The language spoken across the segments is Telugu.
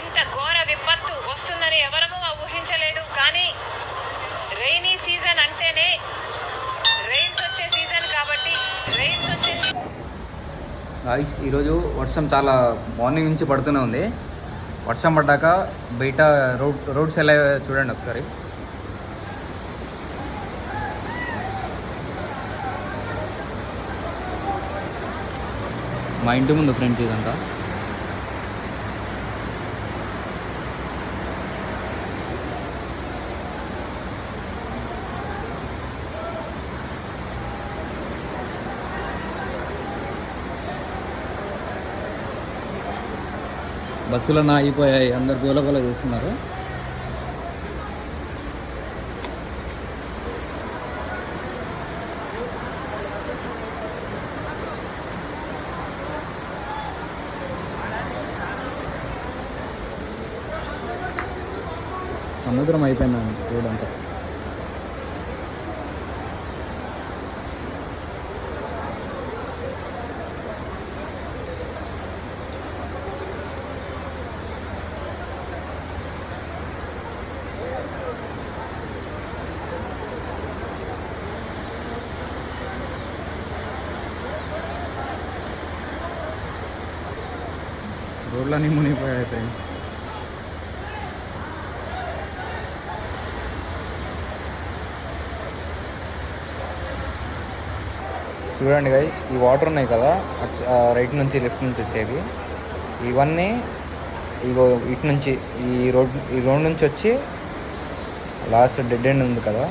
ఇంత ఘోర విపత్తు వస్తుందని ఎవరము ఊహించలేదు. కానీ రైనీ సీజన్ అంటేనే రైన్స్ వచ్చే సీజన్ కాబట్టి రైన్స్ వచ్చే గాయ్స్ ఈరోజు వర్షం చాలా మార్నింగ్ నుంచి పడుతూనే ఉంది. వర్షం పడ్డాక బయట రోడ్స్ ఎలా చూడండి ఒకసారి. మా ఇంటి ముందు ఫ్రెండ్స్ ఇదంతా. బస్సులన్నా అయిపోయాయి, అందరు గోలగోల చేస్తున్నారు. సముద్రం అయిపోయిందండి రోడ్ అంతా. రోడ్లన్నీ మునిగిపోయాయి ఫ్రెండ్స్. చూడండి గైస్, ఈ వాటర్ ఉన్నాయి కదా రైట్ నుంచి లెఫ్ట్ నుంచి వచ్చేవి, ఇవన్నీ ఇగో ఇటు నుంచి ఈ రోడ్ నుంచి వచ్చి లాస్ట్ డెడ్ ఎండ్ ఉంది కదా,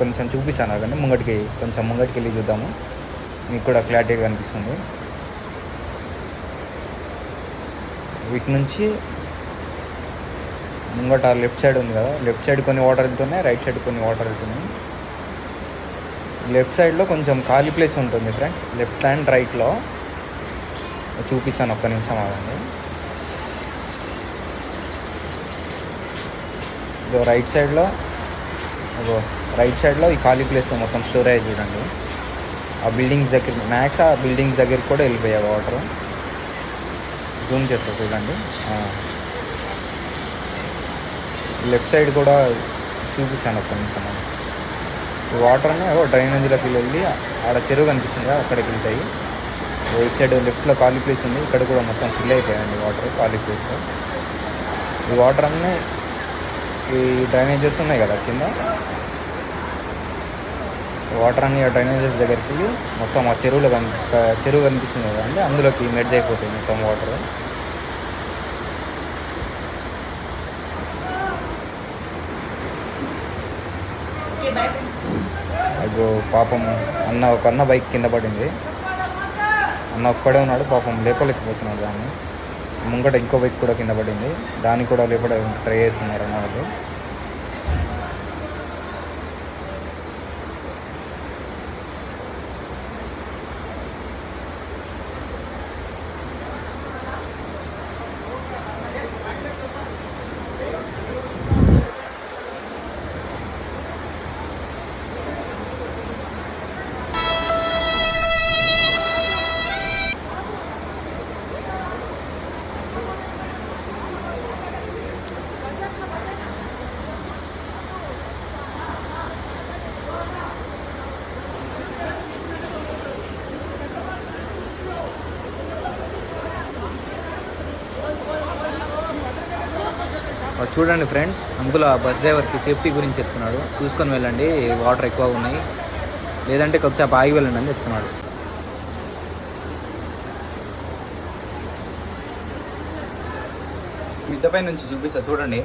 కొంచెం చూపిస్తాను కానీ ముంగటికి వెళ్ళి చూద్దాము, మీకు కూడా క్లారిటీగా కనిపిస్తుంది. వీటి నుంచి ముంగట లెఫ్ట్ సైడ్ ఉంది కదా, లెఫ్ట్ సైడ్ కొన్ని వాటర్ వెళ్తున్నాయి, రైట్ సైడ్ కొన్ని వాటర్ వెళ్తున్నాయి. లెఫ్ట్ సైడ్లో కొంచెం ఖాళీ ప్లేస్ ఉంటుంది ఫ్రెండ్స్, లెఫ్ట్ అండ్ రైట్లో చూపిస్తాను, ఒక్క నిమిషం ఆగండి. ఇదో రైట్ సైడ్లో ఈ ఖాళీ ప్లేస్లో మొత్తం స్టోరేజ్ చూడండి. ఆ బిల్డింగ్స్ దగ్గరికి కూడా వెళ్ళిపోయాయి వాటర్. జూమ్ చేస్తా చూడండి. లెఫ్ట్ సైడ్ కూడా చూపిస్తాను ఒక్క నిమిషం. ఈ వాటర్ని డ్రైనేజీలోకి వెళ్ళి ఆడ చెరువు కనిపిస్తుంది కదా, అక్కడికి వెళ్తాయి. ఇటు సైడ్ లెఫ్ట్లో ఖాళీ ప్లేస్ ఉంది, ఇక్కడ కూడా మొత్తం ఫిల్ అయిపోయాయండి వాటర్ ఖాళీ ప్లేస్లో. ఈ వాటర్ అన్నీ ఈ డ్రైనేజెస్ ఉన్నాయి కదా కింద, వాటర్ అన్ని ఆ డ్రైనేజెస్ దగ్గరికి వెళ్ళి మొత్తం ఆ చెరువు కనిపిస్తుంది కదా అండి, అందులోకి మెర్జ్ అయిపోతాయి మొత్తం వాటర్. అయ్యో పాపం ఒక అన్న బైక్ కింద పడింది. అన్న ఒక్కడే ఉన్నాడు పాపం, లేపలేకపోతున్నాడు దాన్ని. ముంగట ఇంకో బైక్ కూడా కింద పడింది, దాన్ని కూడా లేపడానికి ట్రై చేస్తున్నారు అన్న వాళ్ళు. చూడండి ఫ్రెండ్స్, అంకుల్ ఆ బస్ డ్రైవర్కి సేఫ్టీ గురించి చెప్తున్నాడు, చూసుకొని వెళ్ళండి, వాటర్ ఎక్కువ ఉన్నాయి, లేదంటే కొద్దిసేపు ఆగి వెళ్ళండి అని చెప్తున్నాడు. మిద్దపై నుంచి చూపిస్తా చూడండి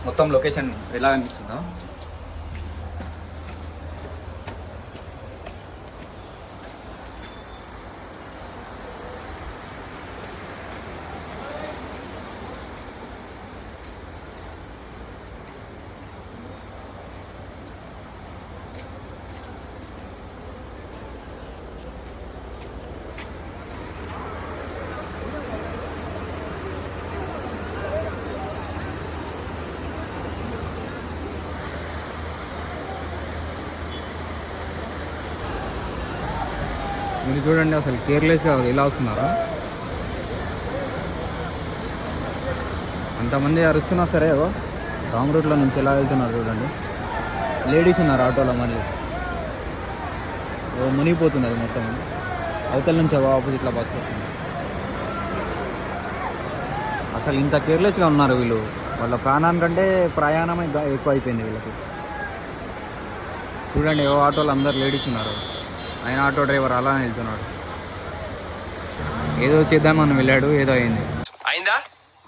మొత్తం లొకేషన్ ఎలా అనిపిస్తుందో. మీరు చూడండి అసలు కేర్లెస్గా ఎలా వస్తున్నారా. అంతమంది అరుస్తున్నా సరే రాంగ్ రూట్లో నుంచి ఎలా వెళ్తున్నారు చూడండి. లేడీస్ ఉన్నారు ఆటోలో, మళ్ళీ మునిగిపోతుంది అది మొత్తం. అవతల నుంచి ఆపోజిట్లో బస్సు వస్తుంది. అసలు ఇంత కేర్లెస్గా ఉన్నారు వీళ్ళు. వాళ్ళ ప్రాణానికంటే ప్రయాణమే ఎక్కువ అయిపోయింది వీళ్ళకి. చూడండి ఆటోలో అందరు లేడీస్ ఉన్నారు. ఆయన ఆటో డ్రైవర్ అలా వెళ్తున్నాడు. ఏదో చేద్దామని వెళ్ళాడు, ఏదో అయింది. అయిందా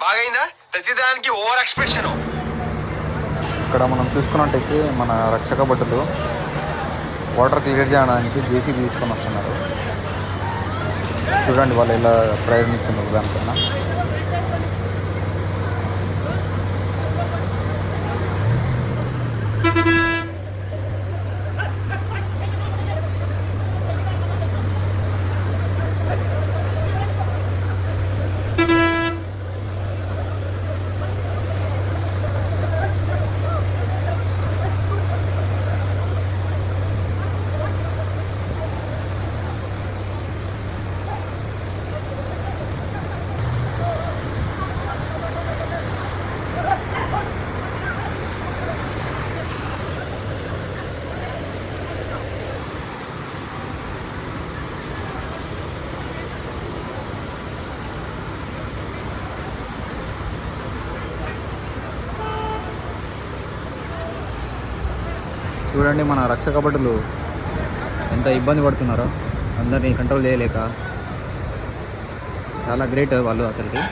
బాగైందా ప్రతిదానికి ఓవర్ ఎక్స్పెక్షన్. ఇక్కడ మనం చూసుకున్నట్టయితే మన రక్షక భటులు వాటర్ క్లియర్ చేయడానికి జేసీబీ తీసుకొని వస్తున్నారు. చూడండి వాళ్ళు ఎలా ప్రయాణిస్తున్నారు దానిపైన. చూడండి మన రక్షక భటులు ఎంత ఇబ్బంది పడుతున్నారో అందరినీ కంట్రోల్ చేయలేక. చాలా గ్రేట్ వాళ్ళు అసలుకి.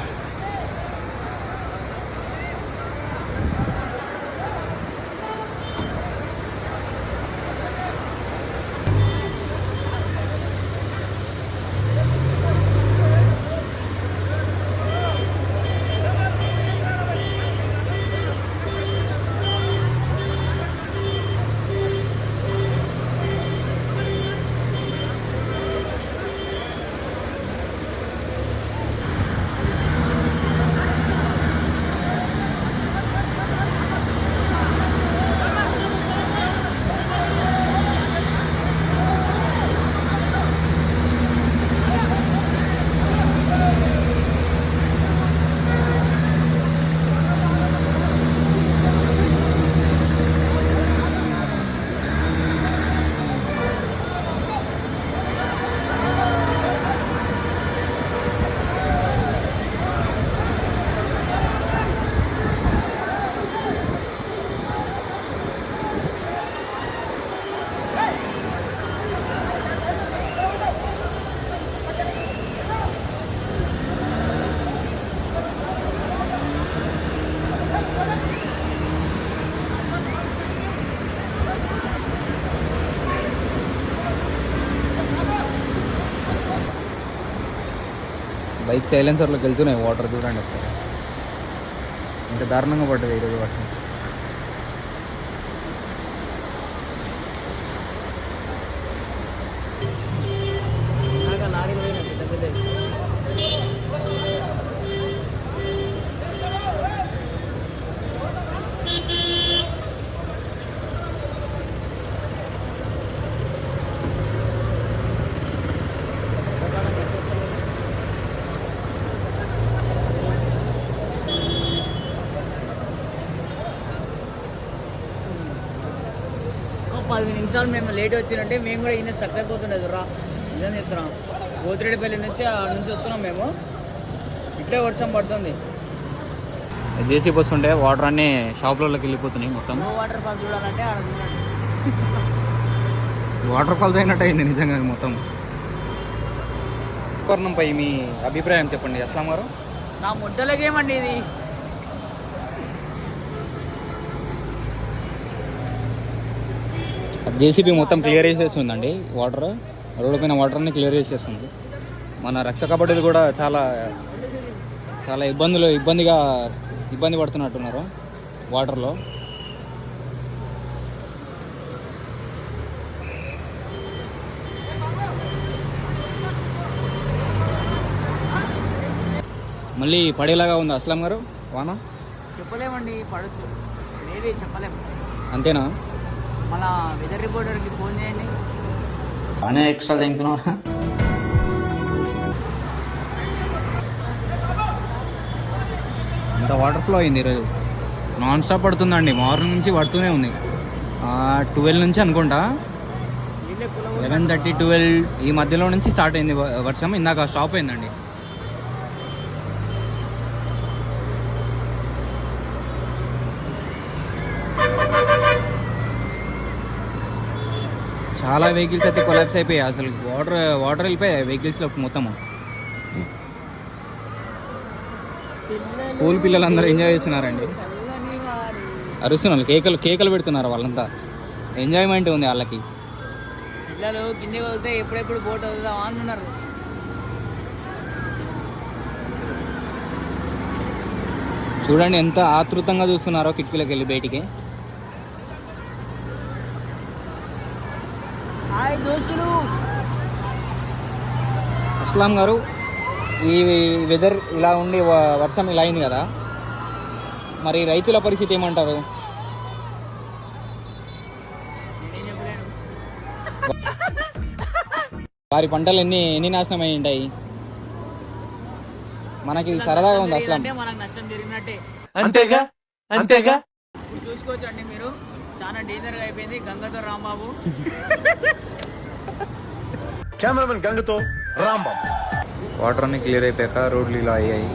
బైక్ సైలెన్సర్లోకి వెళ్తున్నాయి వాటర్. చూడండి ఒకసారి ఇంకా దారుణంగా పడ్డది ఈరోజు వర్షం. పది నిమిషాలు మేము లేట్ వచ్చినంటే మేము కూడా ఈయన స్టక్ అయిపోతుండేది. రా నిజం చెప్తున్నాం. గోతిరెడ్డిపల్లి నుంచి నుంచి వస్తున్నాం మేము. ఇట్లే వర్షం పడుతుంది. జేసీ బస్సు ఉంటే వాటర్ అన్నీ షాప్లలోకి వెళ్ళిపోతున్నాయి మొత్తం. వాటర్ ఫాల్ చూడాలంటే ఆడ చూడండి. వాటర్ ఫాల్స్ అయినట్టు అయింది నిజంగా మొత్తం. పై మీ అభిప్రాయం చెప్పండి అస్లాం గారు. నా ముద్దలకేమండి ఇది. జేసీబీ మొత్తం క్లియర్ చేసేస్తుందండి. వాటర్ రోడ్డు పైన వాటర్ని క్లియర్ చేసేస్తుంది. మన రక్షక భటులు కూడా చాలా చాలా ఇబ్బంది పడుతున్నట్టున్నారు వాటర్లో. మళ్ళీ పడేలాగా ఉంది అస్లాం గారు వాన. చెప్పలేమండి, పడవచ్చు. లేవి చెప్పలేము. అంతేనా? మన వెదర్ రిపోర్టర్కి ఫోన్ చేయండి. బాగానే ఎక్స్ట్రా తింటున్నారా? ఇంత వాటర్ ఫ్లో అయింది ఈరోజు. నాన్ స్టాప్ పడుతుందండి, మార్నింగ్ నుంచి పడుతూనే ఉంది. 12 నుంచి అనుకుంటా, 11:30, 12 ఈ మధ్యలో నుంచి స్టార్ట్ అయింది వర్షం. ఇందాక స్టాప్ అయిందండి. చాలా వెహికల్స్ అయితే కొలాప్స్ అయిపోయాయి. అసలు వాటర్ వెళ్ళిపోయాయి వెహికల్స్లోకి మొత్తము. స్కూల్ పిల్లలందరూ ఎంజాయ్ చేస్తున్నారండి, అరుస్తున్నారు, కేకలు పెడుతున్నారు. వాళ్ళంతా ఎంజాయ్మెంట్ ఉంది వాళ్ళకి. పిల్లలు కిందకి వదిలితే ఎప్పుడెప్పుడు బోట్ వదులుదామా అంటున్నారు. చూడండి ఎంత ఆతృతంగా చూస్తున్నారో కిటికీలోకి వెళ్ళి బయటికి. హాయ్ దోస్తులు. అస్లాం గారు, ఈ వెదర్ ఇలా ఉండి వర్షం ఇలా అయింది కదా, మరి రైతుల పరిస్థితి ఏమంటారు? నేనేం చెప్పలేను. వారి పంటలు ఎన్ని నాశనం అయి ఉంటాయి. మనకి సరదాగా ఉంది అసలు. అంటే మనకు నష్టం జరిగినట్టే. అంతేగా ఇప్పుడు చూసుకోవచ్చు అండి మీరు, చాలా డేంజర్గా అయిపోయింది. గంగతో రాంబాబు. కెమెరామెన్ గంగతో రాంబాబు. వాటర్ అన్ని క్లియర్ అయిపోయాక రోడ్లు ఇలా అయ్యాయి.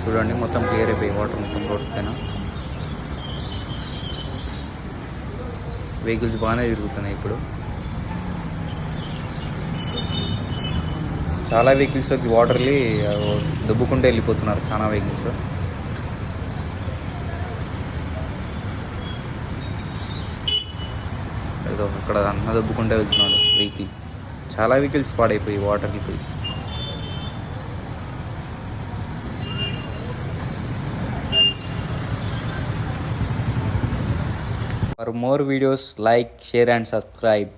చూడండి మొత్తం క్లియర్ అయిపోయి వాటర్ మొత్తం రోడ్స్ పైన. వెహికల్స్ బాగానే తిరుగుతున్నాయి ఇప్పుడు. చాలా వెహికల్స్లోకి వాటర్ని దుబ్బుకుంటూ వెళ్ళిపోతున్నారు చాలా వెహికల్స్. ఏదో అక్కడ అన్న దుబ్బుకుంటూ వెళ్తున్నాడు వెహికల్. చాలా వెహికల్స్ పాడైపోయి వాటర్కి పోయి. For more videos, like, share and subscribe.